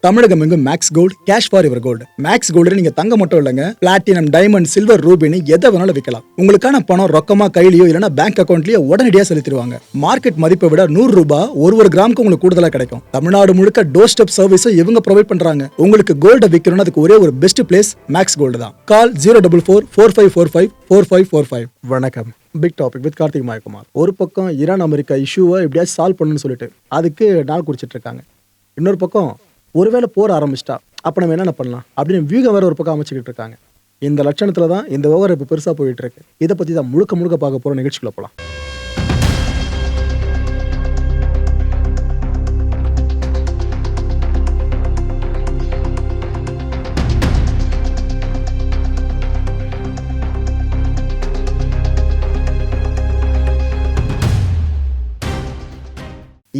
தமிழகம் எங்கும் Max Gold cash for your gold. Max Gold நீங்க தங்க மட்டும் இல்லைங்க, பிளாட்டினம், டைமண்ட், சில்வர், ரூபினி எதை வேணாலும் விற்கலாம். உங்களுக்கான பணம் ரொக்கமா கையிலயோ இல்லைன்னா பேங்க் அக்கௌண்ட்லயோ உடனடியாக செலுத்திடுவாங்க. மார்க்கெட் மதிப்பை விட 100 ரூபாய் ஒரு கிராமுக்கு உங்களுக்கு கூடுதலாக கிடைக்கும். தமிழ்நாடு முழுக்க டோர் ஸ்டெப் சர்வீஸும் இவங்க ப்ரொவைட் பண்றாங்க. உங்களுக்கு கோல்ட விற்கணும்னு அதுக்கு ஒரே ஒரு பெஸ்ட் பிளேஸ் மேக்ஸ் கோல்டு தான். கால் 04445454545. வணக்கம். Big Topic with Karthik Mayakumar. ஒரு பக்கம் ஈரான் அமெரிக்கா இஷ்யூவை எப்படியாச்சும் சால்வ் பண்ணணும்னு சொல்லிட்டு அதுக்கு நாள் குறிச்சிட்டு இருக்காங்க. இன்னொரு பக்கம் ஒருவேளை போர் ஆரம்பிச்சிட்டா அப்போ நம்ம என்னென்ன பண்ணலாம் அப்படின்னு வியூகம் வேற ஒரு பக்கம் அமைச்சிக்கிட்டு இருக்காங்க. இந்த லட்சணத்துல தான் இந்த விவகாரம் இப்போ பெருசாக போயிட்டு இருக்கு. இதை பற்றி தான் முழுக்க பார்க்க போகிற நிகழ்ச்சிக்குள்ள போகலாம்.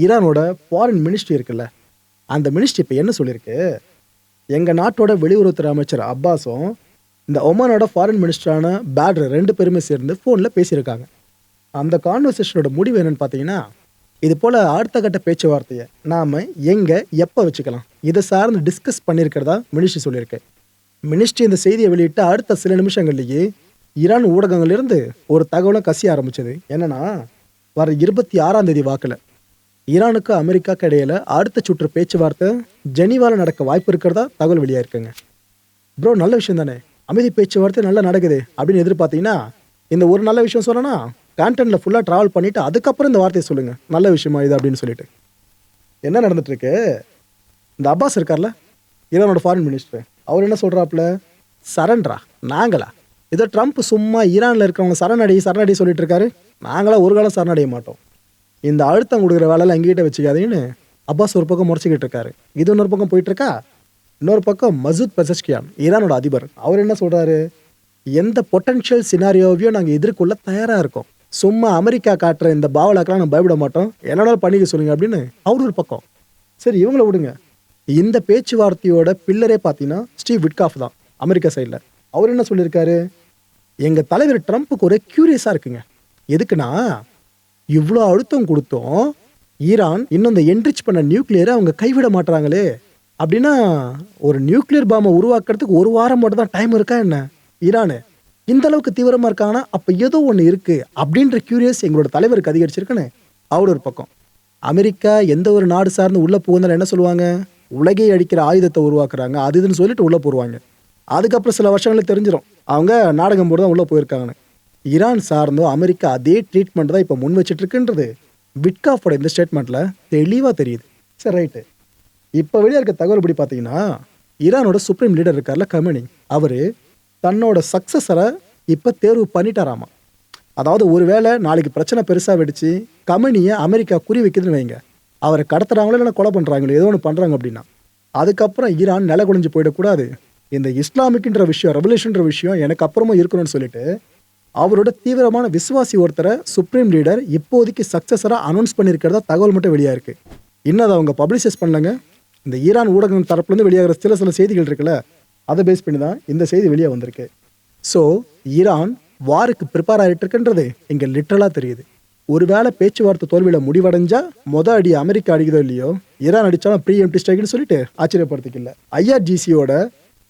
ஈரானோட ஃபாரின் மினிஸ்ட்ரி இருக்குல்ல, அந்த மினிஸ்ட்ரி இப்போ என்ன சொல்லியிருக்கு, எங்கள் நாட்டோட வெளியுறவுத்துறை அமைச்சர் அப்பாஸும் இந்த ஒமானோட ஃபாரின் மினிஸ்டரான பேட்ரு 2 பேருமே சேர்ந்து ஃபோனில் பேசியிருக்காங்க. அந்த கான்வர்சேஷனோட முடிவு என்னன்னு பார்த்தீங்கன்னா, இது போல் அடுத்த கட்ட பேச்சுவார்த்தையை நாம் எங்கே எப்போ வச்சுக்கலாம் இதை சார்ந்து டிஸ்கஸ் பண்ணியிருக்கிறதா மினிஸ்ட்ரி சொல்லியிருக்கு. மினிஸ்ட்ரி இந்த செய்தியை வெளியிட்ட அடுத்த சில நிமிஷங்கள்லேயே ஈரான் ஊடகங்கள்லேருந்து ஒரு தகவலை கசிய ஆரம்பிச்சது. என்னன்னா, வர 26ஆம் தேதி வாக்கில் ஈரானுக்கு அமெரிக்காவுக்கு இடையில அடுத்த சுற்று பேச்சுவார்த்தை ஜெனீவாவில் நடக்க வாய்ப்பு இருக்கிறதா தகவல் வெளியாக இருக்குங்க. ப்ரோ, நல்ல விஷயம் தானே, அமைதி பேச்சுவார்த்தை நல்லா நடக்குது அப்படின்னு எதிர்பார்த்தீங்கன்னா, இந்த ஒரு நல்ல விஷயம் சொல்லனா கான்டென்ட்ல ஃபுல்லாக ட்ராவல் பண்ணிட்டு அதுக்கப்புறம் இந்த வார்த்தையை சொல்லுங்க, நல்ல விஷயமா இது அப்படின்னு சொல்லிட்டு. என்ன நடந்துட்டு இருக்கு, இந்த அப்பாஸ் இருக்கார்ல ஈரானோட ஃபாரின் மினிஸ்டர், அவர் என்ன சொல்றாப்புல, சரண்டரா நாங்களா, இதோ ட்ரம்ப் சும்மா ஈரானில் இருக்கிறவங்க சரணடி சொல்லிட்டு இருக்காரு, நாங்களா ஒரு காலம் சரணடைய மாட்டோம், இந்த அழுத்தம் கொடுக்குற வேலையில் எங்ககிட்ட வச்சுக்காதீங்கன்னு அப்பாஸ் ஒரு பக்கம் முறைச்சிக்கிட்டு இருக்காரு. இது இன்னொரு பக்கம் போயிட்டு இருக்கா. இன்னொரு பக்கம் மசூத் பெசஷ்கியான் ஈரானோட அதிபர், அவர் என்ன சொல்றாரு, எந்த பொட்டன்ஷியல் சினாரியோவையும் நாங்கள் எதிர்கொள்ள தயாராக இருக்கோம், சும்மா அமெரிக்கா காட்டுற இந்த பாவலாக்கெல்லாம் நம்ம பயப்பட மாட்டோம், என்னோட பண்ணிக்க சொல்லுங்க அப்படின்னு அவர் ஒரு பக்கம். சரி, இவங்கள விடுங்க. இந்த பேச்சுவார்த்தையோட பில்லரே பார்த்தீங்கன்னா ஸ்டீவ் விட்காஃப் தான் அமெரிக்கா சைடில். அவர் என்ன சொல்லியிருக்காரு, எங்கள் தலைவர் ட்ரம்ப்புக்கு ஒரே கியூரியஸாக இருக்குங்க. எதுக்குன்னா, இவ்வளோ அழுத்தம் கொடுத்தோம் ஈரான் இன்னும் இந்த என்ரிச் பண்ண நியூக்ளியரை அவங்க கைவிட மாட்டுறாங்களே, அப்படின்னா ஒரு நியூக்ளியர் பாம்பை உருவாக்குறதுக்கு 1 வாரம் மட்டும் தான் டைம் இருக்கா என்ன, ஈரானு இந்த அளவுக்கு தீவிரமாக இருக்காங்கன்னா அப்போ ஏதோ ஒன்று இருக்குது அப்படின்ற கியூரியஸ் எங்களோட தலைவருக்கு அதிகரிச்சிருக்குன்னு அவர் ஒரு பக்கம். அமெரிக்கா எந்த ஒரு நாடு சார்ந்து உள்ளே போகுந்தாலும் என்ன சொல்லுவாங்க, உலகை அடிக்கிற ஆயுதத்தை உருவாக்குறாங்க அது இதுன்னு சொல்லிட்டு உள்ளே போடுவாங்க. அதுக்கப்புறம் சில வருஷங்களுக்கு தெரிஞ்சிடும் அவங்க நாடகம் போட்டு தான் உள்ளே போயிருக்காங்கன்னு. ஈரான் சார்ந்தோ அமெரிக்கா அதே ட்ரீட்மெண்ட் தான் இப்போ முன் வச்சுட்டு இருக்குன்றது விட்காஃபோட இந்த ஸ்டேட்மெண்ட்டில் தெளிவாக தெரியுது. சரி, ரைட்டு. இப்போ வெளியே இருக்க தகவல் எப்படி பார்த்தீங்கன்னா, ஈரானோட சுப்ரீம் லீடர் இருக்கார்ல கமெனி, அவர் தன்னோட சக்ஸஸரை இப்போ தேர்வு பண்ணிட்டாராமா. அதாவது ஒருவேளை நாளைக்கு பிரச்சனை பெருசாக வெடிச்சு கமெனியை அமெரிக்கா குறி வைக்குதுன்னு வைங்க, அவரை கடத்துறாங்களோ இல்லைன்னா கொலை பண்ணுறாங்களோ ஏதோ ஒன்று பண்ணுறாங்க அப்படின்னா அதுக்கப்புறம் ஈரான் நில குலைஞ்சு போயிடக்கூடாது, இந்த இஸ்லாமிக்ன்ற விஷயம் ரெவல்யூஷன்ற விஷயம் எனக்கு அப்புறமா இருக்கணும்னு சொல்லிட்டு அவரோட தீவிரமான விசுவாசி ஒருத்தரை சுப்ரீம் லீடர் இப்போதைக்கு சக்சஸராக அனௌன்ஸ் பண்ணியிருக்கிறதா தகவல் மட்டும் வெளியாக இருக்குது. இன்னும் அதை அவங்க பப்ளிஷஸ் பண்ணலங்க. இந்த ஈரான் ஊடகம் தரப்புலேருந்து வெளியாகிற சில செய்திகள் இருக்குல்ல, அதை பேஸ் பண்ணி தான் இந்த செய்தி வெளியே வந்திருக்கு. ஸோ ஈரான் வாருக்கு ப்ரிப்பேர் ஆகிட்டு இருக்குன்றது இங்கே லிட்ரலாக தெரியுது. ஒருவேளை பேச்சுவார்த்தை தோல்வியில் முடிவடைஞ்சா அடி அமெரிக்கா அடிக்குதோ இல்லையோ, ஈரான் அடித்தாலும் ப்ரீ எம்டி ஸ்ட்ரைக்னு சொல்லிட்டு ஆச்சரியப்படுத்திக்கல. IRGCயோட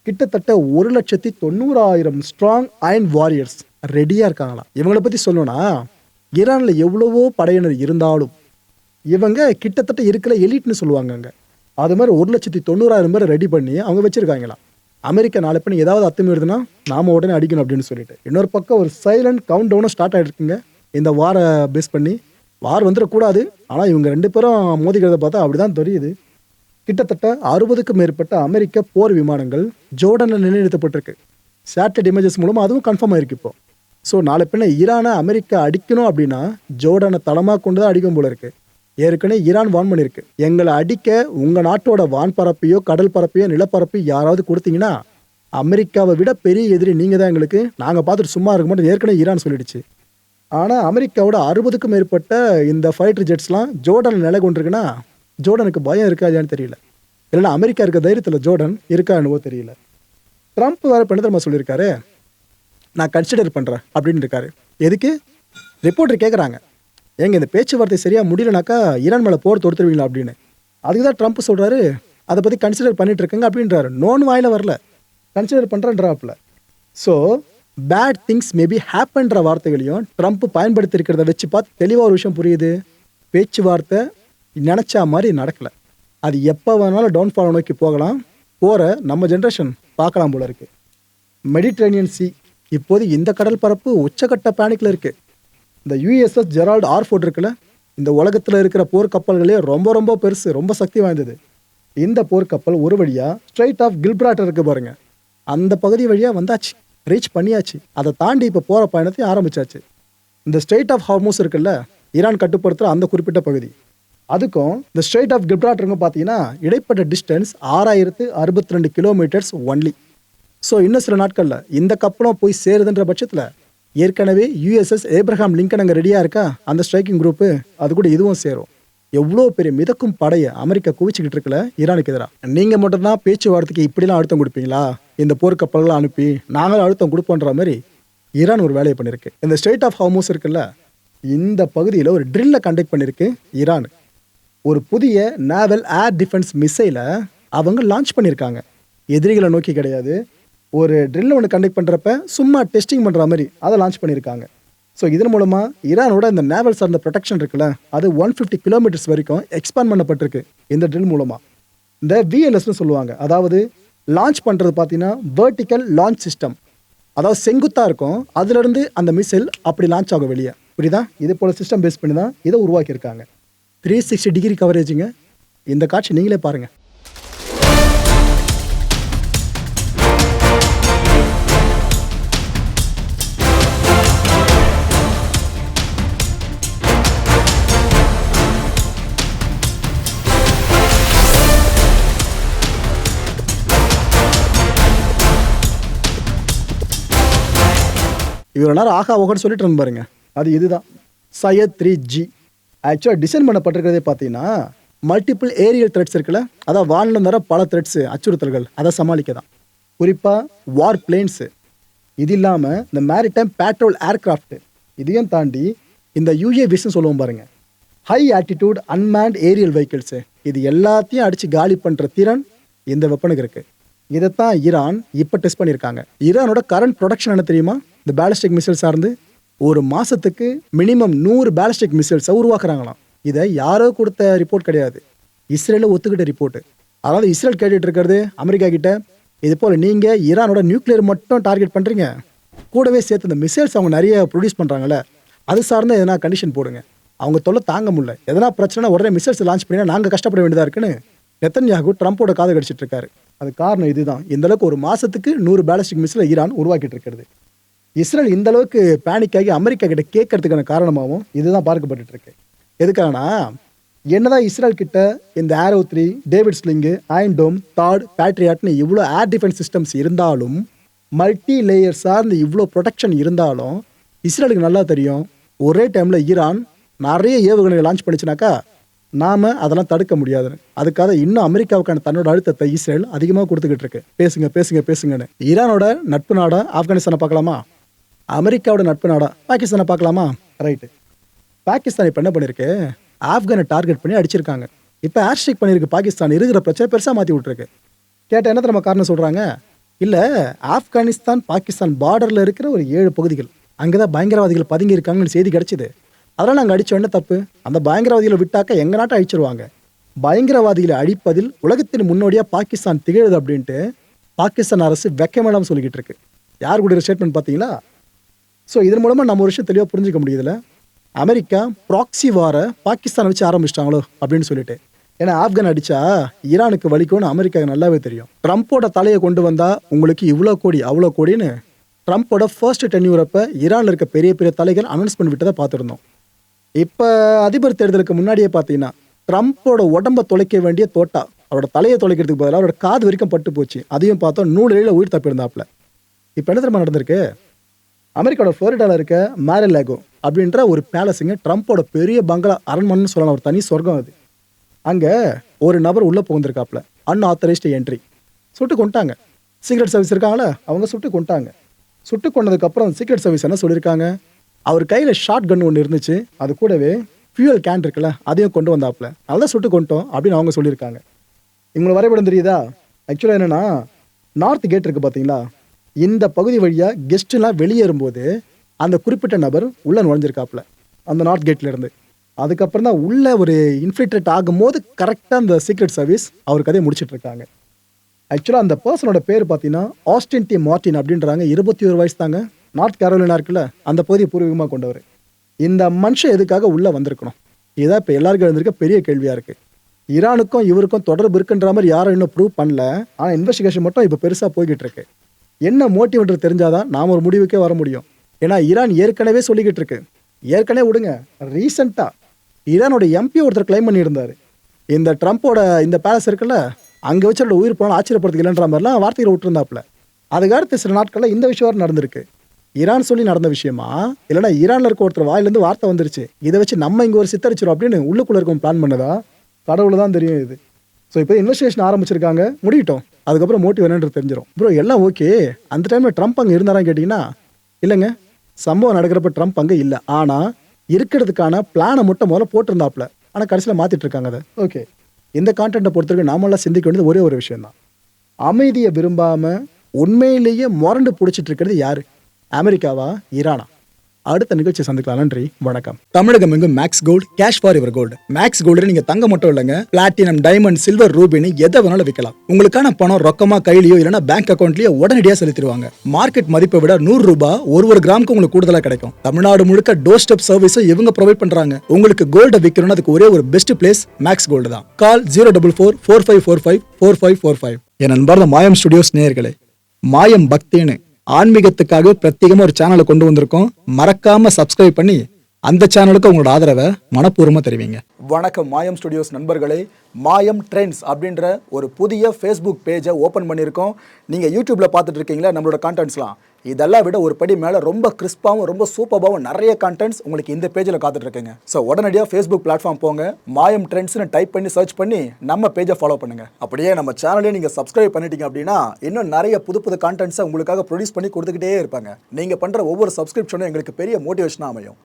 கிட்டத்தட்ட 1,90,000 ஸ்ட்ராங் அயன் வாரியர்ஸ் ரெடியாக இருக்காங்களாம். இவங்களை பற்றி சொல்லணும்னா, ஈரானில் எவ்வளவோ படையினர் இருந்தாலும் இவங்க கிட்டத்தட்ட இருக்கிற எலிட்னு சொல்லுவாங்க அங்கே. அது மாதிரி 1,90,000 பேரை ரெடி பண்ணி அவங்க வச்சுருக்காங்களாம். அமெரிக்கா நாளை பண்ணி ஏதாவது அத்துமீறுதுன்னா நாம் உடனே அடிக்கணும் அப்படின்னு சொல்லிட்டு. இன்னொரு பக்கம் ஒரு சைலண்ட் கவுண்ட் டவுனும் ஸ்டார்ட் ஆகிருக்குங்க. இந்த வாரை பேஸ் பண்ணி வார் வந்துடக்கூடாது, ஆனால் இவங்க 2 பேரும் மோதிக்கிறத பார்த்தா அப்படி தான் தெரியுது. கிட்டத்தட்ட 60க்கும் மேற்பட்ட அமெரிக்க போர் விமானங்கள் ஜோர்டானில் நிலைநிறுத்தப்பட்டிருக்கு. சேட்டலைட் இமேஜஸ் மூலமாக அதுவும் கன்ஃபார்ம் ஆயிருக்கு இப்போ. ஸோ நாளை பின்ன ஈரானை அமெரிக்கா அடிக்கணும் அப்படின்னா ஜோர்டானை தளமாக கொண்டு தான் அடிக்கும் போல இருக்கு. ஏற்கனவே ஈரான் வான் பண்ணியிருக்கு, எங்களை அடிக்க உங்கள் நாட்டோட வான்பரப்பையோ கடல் பரப்பையோ நிலப்பரப்பையோ யாராவது கொடுத்தீங்கன்னா அமெரிக்காவை விட பெரிய எதிரி நீங்கள் தான் எங்களுக்கு, நாங்கள் பார்த்துட்டு சும்மா இருக்க மாட்டோம் ஏற்கனவே ஈரான் சொல்லிடுச்சு. ஆனால் அமெரிக்காவோட 60க்கும் மேற்பட்ட இந்த ஃபைட்டர் ஜெட்ஸ்லாம் ஜோர்டானில் நிலை கொண்டிருக்குன்னா ஜோர்டனுக்கு பயம் இருக்காதான்னு தெரியல, இல்லைன்னா அமெரிக்கா இருக்க தைரியத்தில் ஜோர்டன் இருக்கா என்னவோ தெரியல. ட்ரம்ப் வேறு பெண்ணதரமா சொல்லியிருக்காரு, நான் கன்சிடர் பண்ணுறேன் அப்படின்னு இருக்காரு. எதுக்கு, ரிப்போர்ட்டர் கேட்குறாங்க, ஏங்க இந்த பேச்சுவார்த்தை சரியாக முடியலனாக்கா ஈரான் மேலே போர் தொடுத்துருவீங்களா அப்படின்னு. அதுக்கு தான் ட்ரம்ப் சொல்கிறாரு, அதை பற்றி கன்சிடர் பண்ணிட்டு இருக்கேங்க அப்படின்றாரு. நோன் வாயில வரல, கன்சிடர் பண்ணுறேன்றாப்புல. ஸோ பேட் திங்ஸ் மேபி ஹேப்பன்ற வார்த்தைகளையும் ட்ரம்ப் பயன்படுத்தி இருக்கிறத வச்சு பார்த்து தெளிவாக ஒரு விஷயம் புரியுது. பேச்சுவார்த்தை நினச்சா மாதிரி நடக்கலை. அது எப்போ வேணாலும் டவுன்ஃபால் நோக்கி போகலாம். போகிற நம்ம ஜென்ரேஷன் பார்க்கலாம் போல இருக்குது. மெடிட்ரேனியன் சி இப்போது இந்த கடல் பரப்பு உச்சக்கட்ட பேனிக்கில் இருக்குது. இந்த USS ஜெரால்ட் ஆர் ஃபோர்ட் இருக்குல்ல, இந்த உலகத்தில் இருக்கிற போர்க்கப்பல்களே ரொம்ப ரொம்ப பெருசு, ரொம்ப சக்தி வாய்ந்தது. இந்த போர்க்கப்பல் ஒரு வழியாக ஸ்ட்ரைட் ஆஃப் கில்பிரால்டர் இருக்குது பாருங்கள், அந்த பகுதி வழியாக வந்தாச்சு, ரீச் பண்ணியாச்சு. அதை தாண்டி இப்போ போகிற பயணத்தை ஆரம்பிச்சாச்சு. இந்த ஸ்ட்ரைட் ஆஃப் ஹார்மோஸ் இருக்குல்ல, ஈரான் கட்டுப்படுத்துகிற அந்த குறிப்பிட்ட பகுதி, அதுக்கும் இந்த ஸ்ட்ரைட் ஆஃப் கில்பிரால்டருக்கும் பார்த்தீங்கன்னா இடைப்பட்ட டிஸ்டன்ஸ் 6062 கிலோமீட்டர்ஸ் ஒன்லி. ஸோ இன்னும் சில நாட்களில் இந்த கப்பலும் போய் சேருதுன்ற பட்சத்தில் ஏற்கனவே USS ஏப்ரஹாம் லிங்கன் அங்கே ரெடியாக இருக்கா, அந்த ஸ்ட்ரைக்கிங் குரூப்பு, அது கூட இதுவும் சேரும். எவ்வளோ பெரிய மிதக்கும் படையை அமெரிக்கா குவிச்சுக்கிட்டு இருக்கல ஈரானுக்கு எதிராக. நீங்கள் மட்டும்தான் பேச்சுவார்த்தைக்கு இப்படிலாம் அழுத்தம் கொடுப்பீங்களா, இந்த போர்க்கப்பல்லாம் அனுப்பி நாங்களும் அழுத்தம் கொடுப்போன்ற மாதிரி ஈரான் ஒரு வேலையை பண்ணியிருக்கு. இந்த ஸ்ட்ரைட் ஆஃப் ஹார்மோஸ் இருக்குல்ல, இந்த பகுதியில் ஒரு ட்ரில்லை கண்டக்ட் பண்ணியிருக்கு ஈரான். ஒரு புதிய நேவல் ஏர் டிஃபென்ஸ் மிசைலை அவங்க லான்ச் பண்ணியிருக்காங்க. எதிரிகளை நோக்கி கிடையாது, ஒரு ட்ரில் ஒன்று கண்டக்ட் பண்ணுறப்ப சும்மா டெஸ்டிங் பண்ணுற மாதிரி அதை லான்ச் பண்ணியிருக்காங்க. ஸோ இதன் மூலமாக ஈரானோட இந்த நேவல் சார்ந்த ப்ரொடெக்ஷன் இருக்குல்ல, அது 150 கிலோமீட்டர்ஸ் வரைக்கும் எக்ஸ்பாண்ட் பண்ணப்பட்டிருக்கு இந்த ட்ரில் மூலமாக. இந்த VLSன்னு சொல்லுவாங்க, அதாவது லான்ச் பண்ணுறது பார்த்தீங்கன்னா வெர்டிக்கல் லான்ச் சிஸ்டம், அதாவது செங்குத்தாக இருக்கும், அதுலேருந்து அந்த மிசைல் அப்படி லான்ச் ஆகும் வெளியே. புரியுதா? இது போல் சிஸ்டம் பேஸ் பண்ணி தான் இதை உருவாக்கியிருக்காங்க. 360 டிகிரி கவரேஜுங்க. இந்த காட்சி நீங்களே பாருங்கள். இவ்வளோ நேரம் ஆகா ஓகன்னு சொல்லிட்டு இருந்த பாருங்க, அது இதுதான் சையத் 3G. ஆக்சுவலாக டிசைன் பண்ணப்பட்டிருக்கிறதே பார்த்தீங்கன்னா மல்டிபிள் ஏரியல் த்ரெட்ஸ் இருக்குல்ல, அதான் வானில் தர பல த்ரெட்ஸு அச்சுறுத்தல்கள், அதை சமாளிக்க தான். குறிப்பாக வார் பிளேன்ஸு, இது இல்லாமல் இந்த மேரிடைம் பேட்ரோல் ஏர்கிராஃப்ட், இதையும் தாண்டி இந்த UAVஸ்ன்னு சொல்லுவோம் பாருங்கள், high altitude unmanned aerial vehicles, இது எல்லாத்தையும் அடித்து காலி பண்ணுற திறன் இந்த வெப்பனுக்கு இருக்குது. இதைத்தான் ஈரான் இப்போ டெஸ்ட் பண்ணியிருக்காங்க. ஈரானோட கரண்ட் ப்ரொடக்ஷன் என்ன தெரியுமா? இந்த பேலிஸ்டிக் மிசைல் சார்ந்து ஒரு மாதத்துக்கு மினிமம் 100 பேலிஸ்டிக் மிசைல்ஸை உருவாக்குறாங்களாம். இதை யாரோ கொடுத்த ரிப்போர்ட் கிடையாது, இஸ்ரேலில் ஒத்துக்கிட்ட ரிப்போர்ட்டு. அதாவது இஸ்ரேல் கேட்டுட்டு இருக்கிறது அமெரிக்கா கிட்ட, இது போல் நீங்கள் ஈரானோட நியூக்ளியர் மட்டும் டார்கெட் பண்ணுறீங்க, கூடவே சேர்த்து இந்த மிசைல்ஸ் அவங்க நிறைய ப்ரொடியூஸ் பண்ணுறாங்கல்ல, அது சார்ந்த எதனா கண்டிஷன் போடுங்க. அவங்க தொல்லை தாங்க முடியல, எதனா பிரச்சனை உடனே மிசைல்ஸ் லான்ச் பண்ணினா நாங்கள் கஷ்டப்பட வேண்டியதாக இருக்குன்னு நெத்தன்யாகு ட்ரம்ப்போட காது கடிச்சிட்டு இருக்காரு. அது காரணம் இதுதான். இந்த அளவுக்கு ஒரு மாதத்துக்கு 100 பேலிஸ்டிக் மிசைலை ஈரான் உருவாக்கிட்டு இருக்கிறது. இஸ்ரேல் இந்த அளவுக்கு பேனிக் ஆகி அமெரிக்கா கிட்ட கேட்கறதுக்கான காரணமாகவும் இதுதான் பார்க்கப்பட்டு இருக்கு. எதுக்காகனா, என்னதான் இஸ்ரேல் கிட்ட இந்த ஆரோ 3, டேவிட் ஸ்லிங்கு, அயன் டோம், தாட், பேட்ரியாட்னு இவ்வளோ ஏர் டிஃபென்ஸ் சிஸ்டம்ஸ் இருந்தாலும், மல்டி லேயர் சார்ந்து இவ்வளோ ப்ரொடெக்ஷன் இருந்தாலும், இஸ்ரேலுக்கு நல்லா தெரியும் ஒரே டைமில் ஈரான் நிறைய ஏவுகணைகளை லான்ச் பண்ணிச்சுனாக்கா நாம் அதெல்லாம் தடுக்க முடியாதுன்னு. அதுக்காக இன்னும் அமெரிக்காவுக்கான தன்னோட அழுத்தத்தை இஸ்ரேல் அதிகமாக கொடுத்துக்கிட்டு இருக்கு. பேசுங்க பேசுங்க பேசுங்கன்னு. ஈரானோட நட்பு நாடா ஆப்கானிஸ்தானை பார்க்கலாமா, அமெரிக்காவோட நட்பு நாடா பாகிஸ்தானை பார்க்கலாமா? ரைட்டு. பாகிஸ்தான் இப்போ என்ன பண்ணியிருக்கு, ஆப்கானை டார்கெட் பண்ணி அடிச்சிருக்காங்க. இப்போ ஏர் ஸ்ட்ரைக் பண்ணியிருக்கு பாகிஸ்தான். இருக்கிற பிரச்சனை பெருசாக மாற்றி விட்ருக்கு. கேட்டால் என்ன நம்ம காரணம் சொல்கிறாங்க, இல்லை ஆப்கானிஸ்தான் பாகிஸ்தான் பார்டரில் இருக்கிற ஒரு 7 பகுதிகள், அங்கே தான் பயங்கரவாதிகள் பதுங்கி இருக்காங்கன்னு செய்தி கிடச்சிது. அதெல்லாம் நாங்கள் அடித்தோம், என்ன தப்பு? அந்த பயங்கரவாதிகளை விட்டாக்க எங்கள் நாட்டை அழிச்சிருவாங்க. பயங்கரவாதிகளை அழிப்பதில் உலகத்தின் முன்னோடியாக பாகிஸ்தான் திகழுது அப்படின்ட்டு பாகிஸ்தான் அரசு வெக்கமேடாமல் சொல்லிக்கிட்டு இருக்கு. யார் கூட ஸ்டேட்மெண்ட் பார்த்தீங்களா? ஸோ இதன் மூலமாக நம்ம ஒரு விஷயம் தெளிவாக புரிஞ்சிக்க முடியுதுல, அமெரிக்கா ப்ராக்சி வாரை பாகிஸ்தான் வச்சு ஆரம்பிச்சிட்டாங்களோ அப்படின்னு சொல்லிட்டு. ஏன்னா ஆப்கான் அடித்தா ஈரானுக்கு வலிக்கும்னு அமெரிக்காவுக்கு நல்லாவே தெரியும். ட்ரம்ப்போட தலையை கொண்டு வந்தால் உங்களுக்கு இவ்வளோ கோடி அவ்வளோ கோடின்னு ட்ரம்ப்போட ஃபர்ஸ்ட் டென்யூர் அப்போ ஈரானில் இருக்க பெரிய பெரிய தலைகள் அனௌன்ஸ்மெண்ட் விட்டதை பார்த்துருந்தோம். இப்போ அதிபர் தேர்தலுக்கு முன்னாடியே பார்த்தீங்கன்னா ட்ரம்ப்போட உடம்பை தொலைக்க வேண்டிய தோட்டா, அவரோட தலையை தொலைக்கிறதுக்கு பதிலாக அவரோட காது வரைக்கும் பட்டு போச்சு. அதையும் பார்த்தோம், நூலில் உயிர் தப்பியிருந்தாப்புல. இப்போ என்ன தெரியுமா நடந்திருக்கு, அமெரிக்காவோட ஃப்ளோரிடாவில் இருக்க மேரிலாகோ அப்படின்ற ஒரு பேலஸுங்க, ட்ரம்ப்போட பெரிய பங்களா, அரண்மனைன்னு சொல்லலாம், ஒரு தனி சொர்க்கம் அது. அங்கே ஒரு நபர் உள்ளே புகுந்திருக்காப்புல, அன்ஆத்தரைஸ்டு என்ட்ரி. சுட்டு கொண்டாங்க. சீக்ரெட் சர்வீஸ் இருக்காங்களே, அவங்க சுட்டு கொண்டாங்க. சுட்டு கொண்டதுக்கப்புறம் சீக்ரெட் சர்வீஸ் என்ன சொல்லியிருக்காங்க, அவர் கையில் ஷார்ட் கன் ஒன்று இருந்துச்சு, அது கூடவே ஃபியூயல் கேன் இருக்குல்ல, அதையும் கொண்டு வந்தாப்புல, நல்லா சுட்டு கொண்டோம் அப்படின்னு அவங்க சொல்லியிருக்காங்க. இவங்களை வரைபடம் தெரியுதா? ஆக்சுவலாக என்னென்னா, நார்த் கேட் இருக்குது பார்த்தீங்களா, இந்த பகுதி வழியாக கெஸ்ட்டுலாம் வெளியேறும்போது அந்த குறிப்பிட்ட நபர் உள்ளே நுழைஞ்சிருக்காப்புல அந்த நார்த் கேட்லேருந்து. அதுக்கப்புறம் தான் உள்ள ஒரு இன்ஃபில்ட்ரேட் ஆகும்போது கரெக்டாக அந்த சீக்ரெட் சர்வீஸ் அவர் கதையை முடிச்சிட்டு இருக்காங்க. ஆக்சுவலாக அந்த பர்சனோட பேர் பார்த்தீங்கன்னா ஆஸ்டின் டி மார்டின் அப்படின்றாங்க. 21 வயசு தாங்க. நார்த் கேரோலினா இருக்குல்ல, அந்த பகுதியை பூர்வீகமாக கொண்டவர். இந்த மனுஷன் எதுக்காக உள்ளே வந்திருக்கணும்? இதுதான் இப்போ எல்லாருக்கும் எழுந்திருக்க பெரிய கேள்வியாக இருக்குது. ஈரானுக்கும் இவருக்கும் தொடர்பு இருக்குன்ற மாதிரி யாரும் இன்னும் ப்ரூவ் பண்ணல. ஆனால் இன்வெஸ்டிகேஷன் மட்டும் இப்போ பெருசாக போய்கிட்டு இருக்கு. என்ன மோட்டிவ்ன்றது தெரிஞ்சாதான் நாம் ஒரு முடிவுக்கே வர முடியும். ஏன்னா ஈரான் ஏற்கனவே சொல்லிக்கிட்டு இருக்கு. ஏற்கனவே விடுங்க, ரீசெண்டாக ஈரானோட எம்பி ஒருத்தர் கிளைம் பண்ணியிருந்தார், இந்த ட்ரம்ப்போட இந்த பேலஸ் இருக்குல்ல, அங்கே வச்சு உயிர் போனால் ஆச்சரியப்படுறதுக்கு இல்லைன்ற மாதிரிலாம் வார்த்தைகளை விட்டுருந்தாப்புல. அதுக்கு அடுத்து சில நாட்களில் இந்த விஷயம் நடந்திருக்கு. ஈரான் சொல்லி நடந்த விஷயமா, இல்லைனா ஈரானில் இருக்க ஒருத்தர் வாயிலேருந்து வார்த்தை வந்துருச்சு, இதை வச்சு நம்ம இங்கே ஒரு சித்தரிச்சிடும் அப்படின்னு உள்ளுக்குள்ளே இருக்கும் பிளான் பண்ணதா? கடவுளை தான் தெரியும் இது. ஸோ இப்போ இன்வெஸ்டிகேஷன் ஆரம்பிச்சிருக்காங்க, முடியட்டும். அதுக்கப்புறம் மோட்டிவ் என்னன்றது தெரிஞ்சிடும். ப்ரோ எல்லாம் ஓகே, அந்த டைமில் ட்ரம்ப் அங்கே இருந்தாரான்னு கேட்டிங்கன்னா இல்லைங்க, சம்பவம் நடக்கிறப்ப ட்ரம்ப் அங்கே இல்லை. ஆனால் இருக்கிறதுக்கான பிளானை மட்டும் முதல்ல போட்டிருந்தாப்புல. ஆனால் கடைசியில் மாற்றிட்டு இருக்காங்க அதை. ஓகே, இந்த கான்டென்ட்டை பொறுத்தவரைக்கும் நாமெல்லாம் சிந்திக்க வேண்டியது ஒரே ஒரு விஷயம் தான். அமைதியை விரும்பாமல் உண்மையிலேயே முரண்டு பிடிச்சிட்டு இருக்கிறது யார்? அமெரிக்காவா, ஈரானா? அடுத்த நிகழ்ச்சி சந்திக்கலாம். நன்றி, வணக்கம். தமிழகம் எங்கும் Max Gold, cash for your gold. Max Gold நீங்க தங்க மட்டும் இல்லைங்க, பிளாட்டினம், டைமண்ட், சில்வர், ரூபினி எதை வேணாலும் விற்கலாம். உங்களுக்கான பணம் ரொக்கமா கையிலயோ இல்லைன்னா பேங்க் அக்கௌண்ட்லயோ உடனடியாக செலுத்திடுவாங்க. மார்க்கெட் மதிப்பை விட 100 ரூபாய் ஒரு கிராமுக்கு உங்களுக்கு கூடுதலாக கிடைக்கும். தமிழ்நாடு முழுக்க டோர் ஸ்டெப் சர்வீஸும் இவங்க ப்ரொவைட் பண்றாங்க. உங்களுக்கு கோல்டை விற்கணும்னு அதுக்கு ஒரே ஒரு பெஸ்ட் பிளேஸ் மேக்ஸ் கோல்டு தான். கால் 04445454545. என் அன்பார்ந்த மாயம் ஸ்டுடியோஸ் நேயர்களே, மாயம் பக்தின்னு ஆன்மீகத்துக்காக பிரத்யேகமாக ஒரு சேனலை கொண்டு வந்திருக்கோம். மறக்காம சப்ஸ்கிரைப் பண்ணி அந்த சேனலுக்கு உங்களோட ஆதரவை மனப்பூர்வமாக தெரிவிங்க. வணக்கம் மாயம் ஸ்டுடியோஸ் நண்பர்களே. மாயம் ட்ரெண்ட்ஸ் அப்படின்ற ஒரு புதிய ஃபேஸ்புக் பேஜை ஓப்பன் பண்ணியிருக்கோம். நீங்கள் யூடியூப்பில் பார்த்துட்டு இருக்கீங்களா நம்மளோட கான்டென்ட்ஸ்லாம், இதெல்லாம் விட ஒரு படி மேலே ரொம்ப கிறிஸ்பாகவும் ரொம்ப சூப்பராகவும் நிறைய கான்டென்ட்ஸ் உங்களுக்கு இந்த பேஜில் காத்துட்ருக்குங்க. ஸோ உடனடியாக ஃபேஸ்புக் பிளாட்ஃபார்ம் போங்க, மாயம் ட்ரெண்ட்ஸ்னு டைப் பண்ணி சர்ச் பண்ணி நம்ம பேஜை ஃபாலோ பண்ணுங்கள். அப்படியே நம்ம சேனலையும் நீங்கள் சப்ஸ்கிரைப் பண்ணிட்டீங்க அப்படின்னா இன்னும் நிறைய புது கான்டென்ட்ஸை உங்களுக்காக ப்ரொடியூஸ் பண்ணி கொடுத்துக்கிட்டே இருப்பாங்க. நீங்கள் பண்ணுற ஒவ்வொரு சப்ஸ்கிரிப்ஷனும் எங்களுக்கு பெரிய மோட்டிவேஷனாக அமையும்.